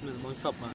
mình muốn chụp mà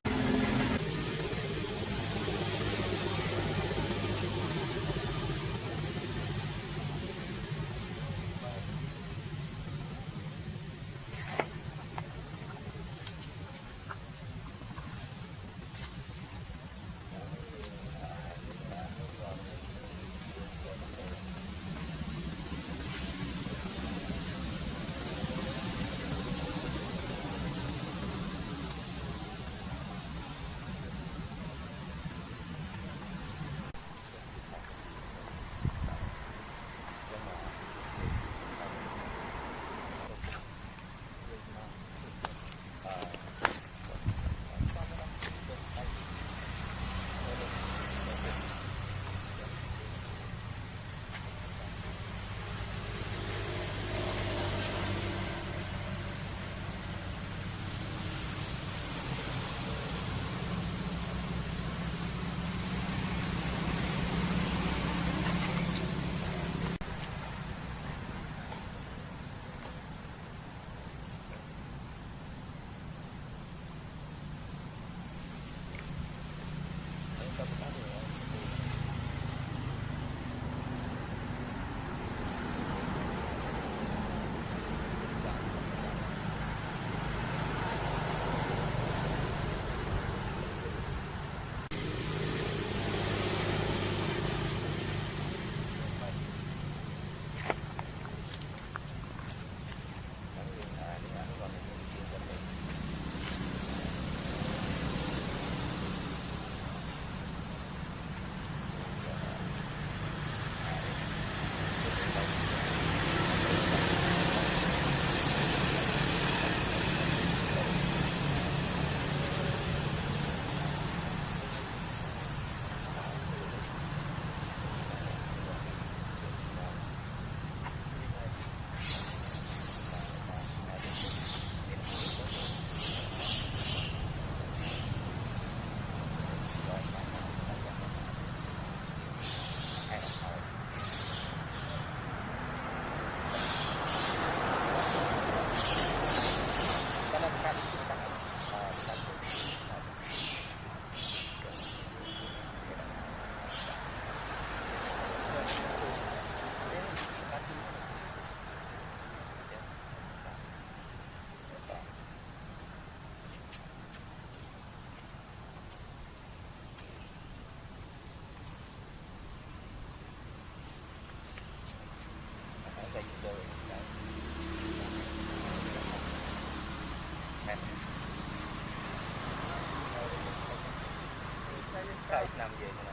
Cái nằm về nè,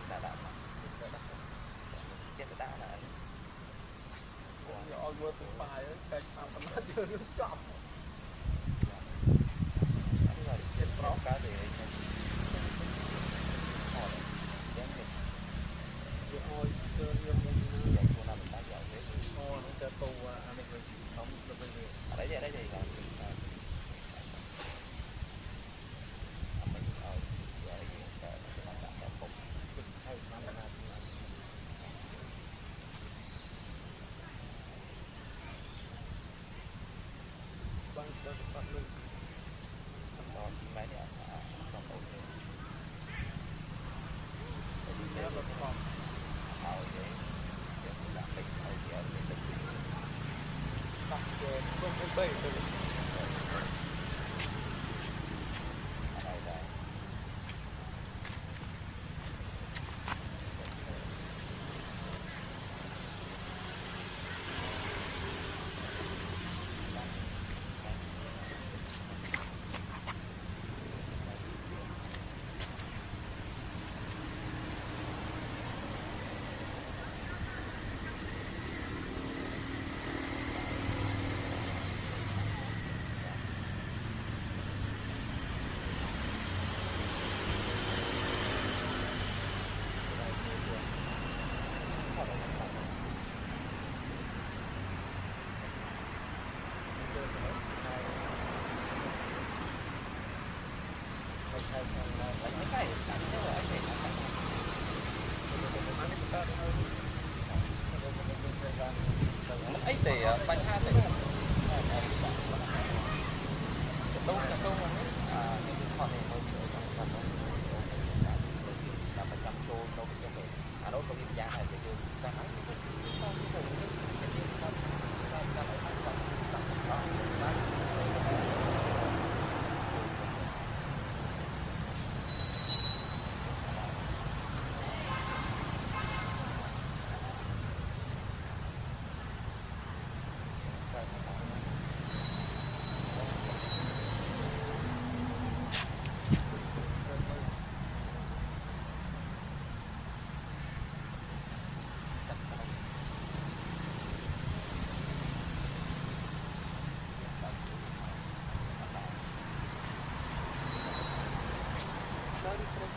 đã chết đã là rồi vừa từ bài ấy cái sao mà chưa nước chọc chết rõ cá thì ôi chưa nhiều mùi vậy cô nào mình đã dạo thế nó sẽ tù anh ấy không được cái gì ở đấy vậy là mình ấy thì bánh hát thì đúng là không dari terus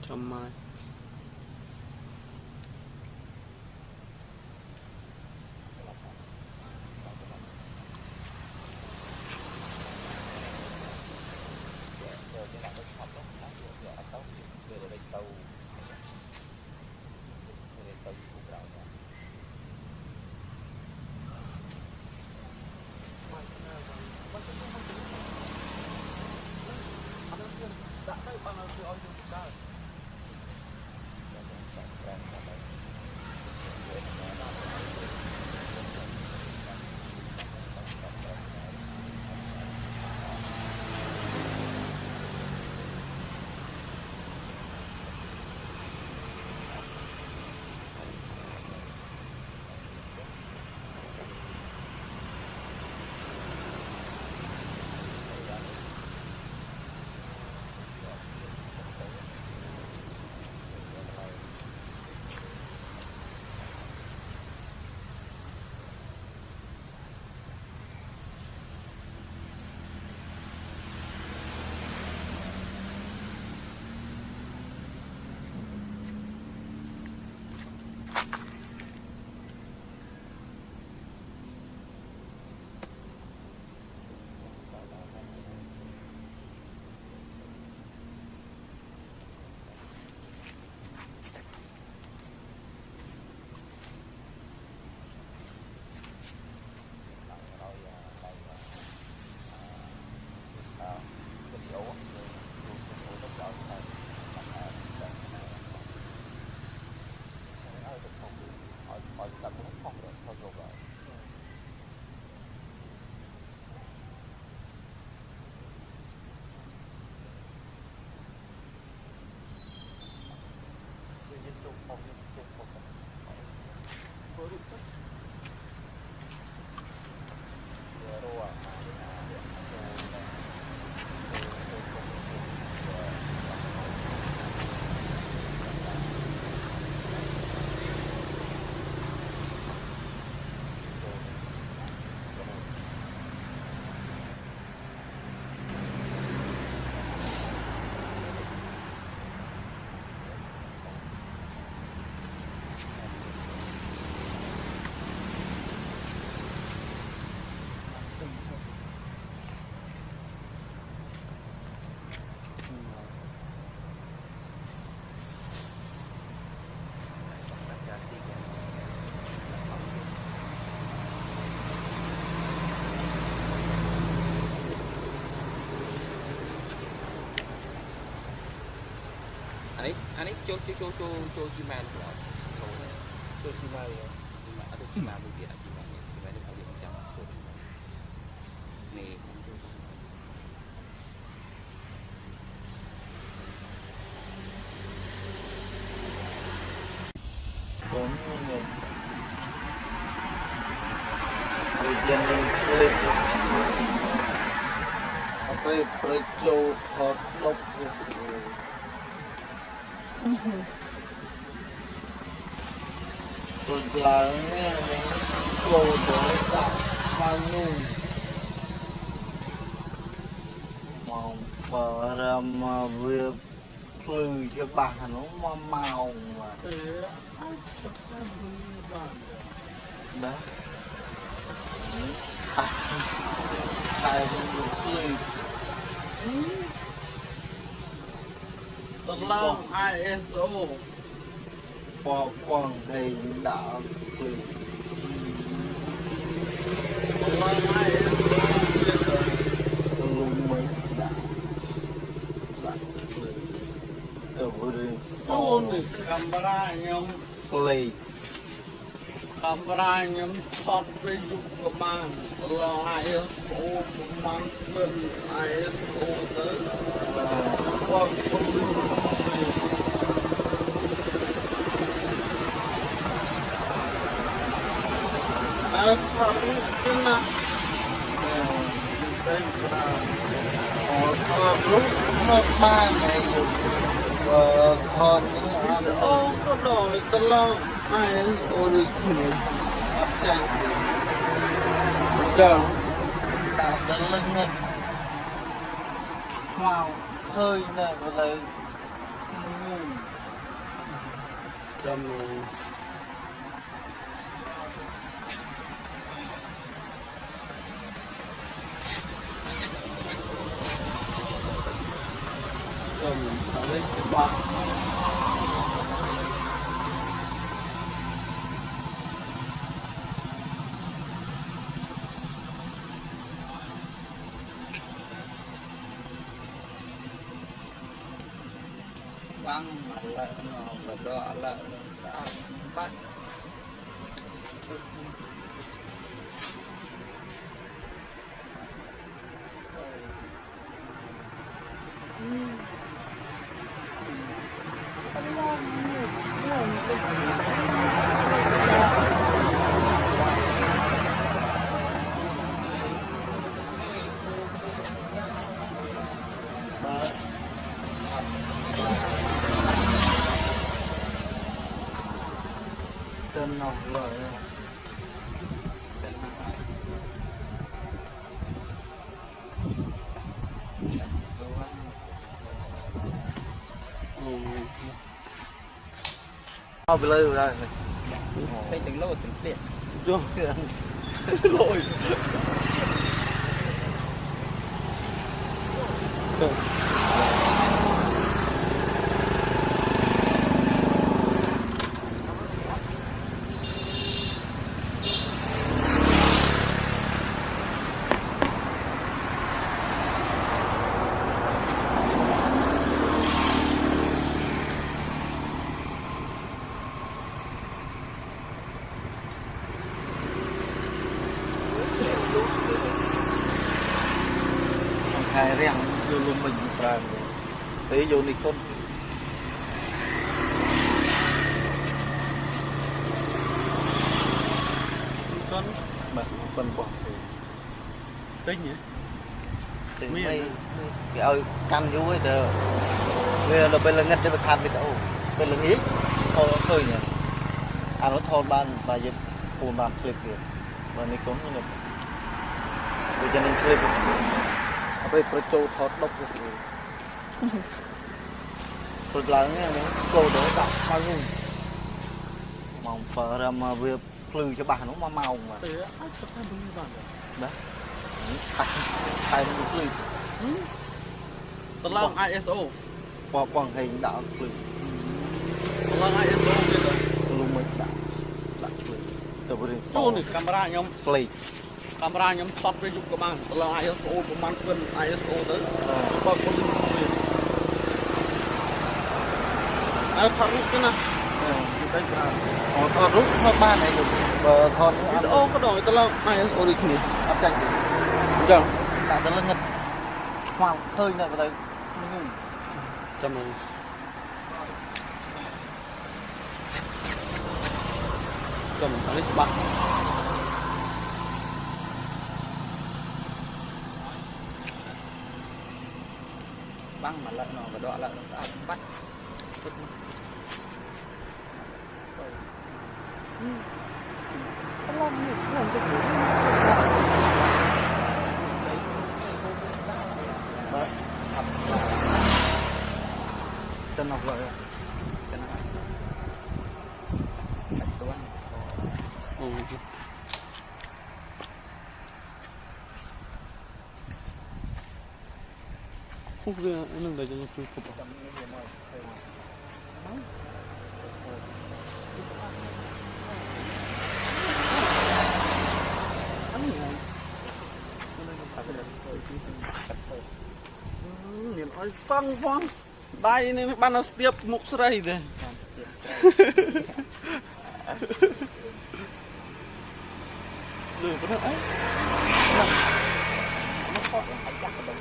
trăm mai đã thấy bao nhiêu oi chúng ta anh ấy cho chim man rồi tôi chỉ mai rồi ada chim man một dia chim man itu kalau macam masuk ni bốn người dân lên chơi cái châu thọt lốc rồi là nghe cô đó đã bao nhiêu mong phở mà vừa phơi cho bà nó màu mà đó ai cũng phơi tao lao ISO bỏ quang thầy đã phơi tao lao ISO luôn mới đã phơi ở vừa ôn được camera nhom play camera nhom shot với dục của man là ISO man bên ISO tới qua kena lúc nó ba ngày rồi còn ô có đòi tao lo ai ô được nhiều chạy chờ tạo đến lưng ngân wow hơi này và lại trong lấy cái bát băng lại nó đó là bát chân nọc rồi ao về đây đây thấy từng lô từng tiện chưa lôi hai rèn vô luôn mình ra tí vô đi con mà con quả tính nhỉ thì mấy cái ơi canh vô ấy được người là bên là ngắt để mà than đi đâu bên là nghĩ thôi thôi nhỉ à nó thôn ban và giờ phun ban clip kìa và này cũng như bây giờ nên clipไปประโจทอดดอกเลยสุดหลังเนี่ยโกเดอดับข้าวยุ่งมองเปิดมาเวียพลือจะบ้านน้องมาเมามาđóตัดไทยมันพลือตลอด ISO พอฟังเพลงดาวพลือตลอด ISO ลุงไม่ดับดับพลือแต่บริษัทนี่กล้องราญยมสลีcamera nhóm shot với dục của bạn là ISO của bạn quên ISO tới bao con ថតរូបទៅណាទៅប្រើថតរូបថតបានហើយលោកបើថតវីដេអូក៏ដល់ទៅឡើងម៉ែអូដូចគ្នាអត់ចាញ់ទេអញ្ចឹងដាក់ទៅលងឹតខ្វល់ឃើញតែទៅចាំមើលចាំនេះច្បាស់បាំងមកលឹកនោះក៏ដកលឹកស្អាតបាច់ឡំនេះខ្ញុំទៅchân học rồi chân học bạch tuấn không biết nó để cho nó chụp niệm ơi căng quá đây này ban nó tiếp mục sợi thế được cái đấy nó khó phải chắc cái đồng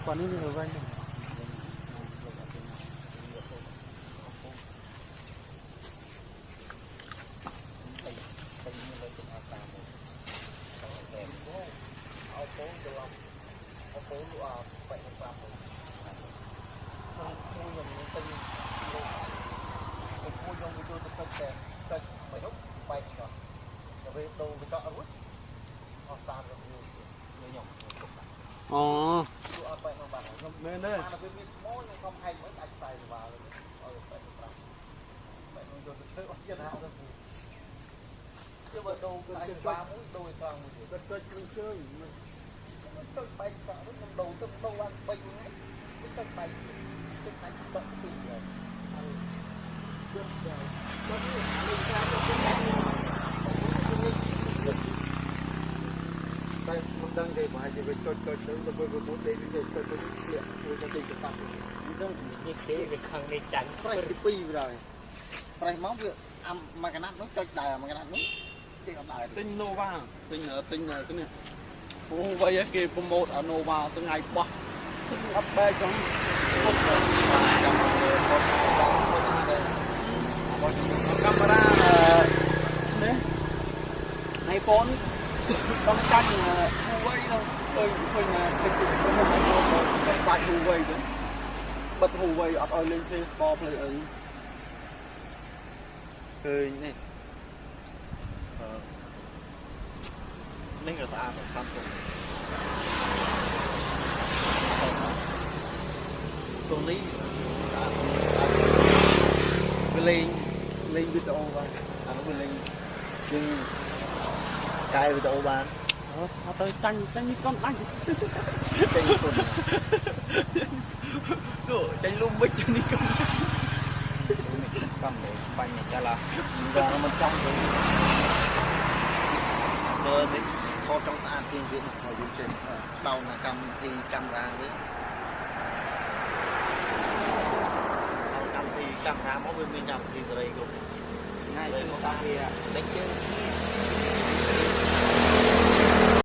còn ini là vay bên đây đây một đằng thì phải chỉ phải coi nó với một đây bây giờ coi nó chuyện rồi nó đi cái tắt nó như thế cái khăn này trắng phải cái pi rồi phải máu việc mà cái nát nó coi đài mà cái nát nó chỉ còn đài tinh Nova tinh là cái này ô vậy cái promote ở Nova từ ngày qua ấp bê trong camera là đấy iPhone trong canh là Huawei đâu tôi là cái bài Huawei đấy bật Huawei ở lên trên to play ấy cười này mấy người ta phải Samsung Sony lên video vào nó lên nhưng cài video bán họ tới tranh như con đánh tranh luôn rồi tranh luôn bích như con cầm để bánh này cho là giờ nó bên trong rồi rồi đấy kho trong ta tiền viện hồi dùng trên đầu là cầm thì camera đấy cầm thì camera mỗi bên mình nhập thì đây cũng ngay trên một ta thì đánh chơi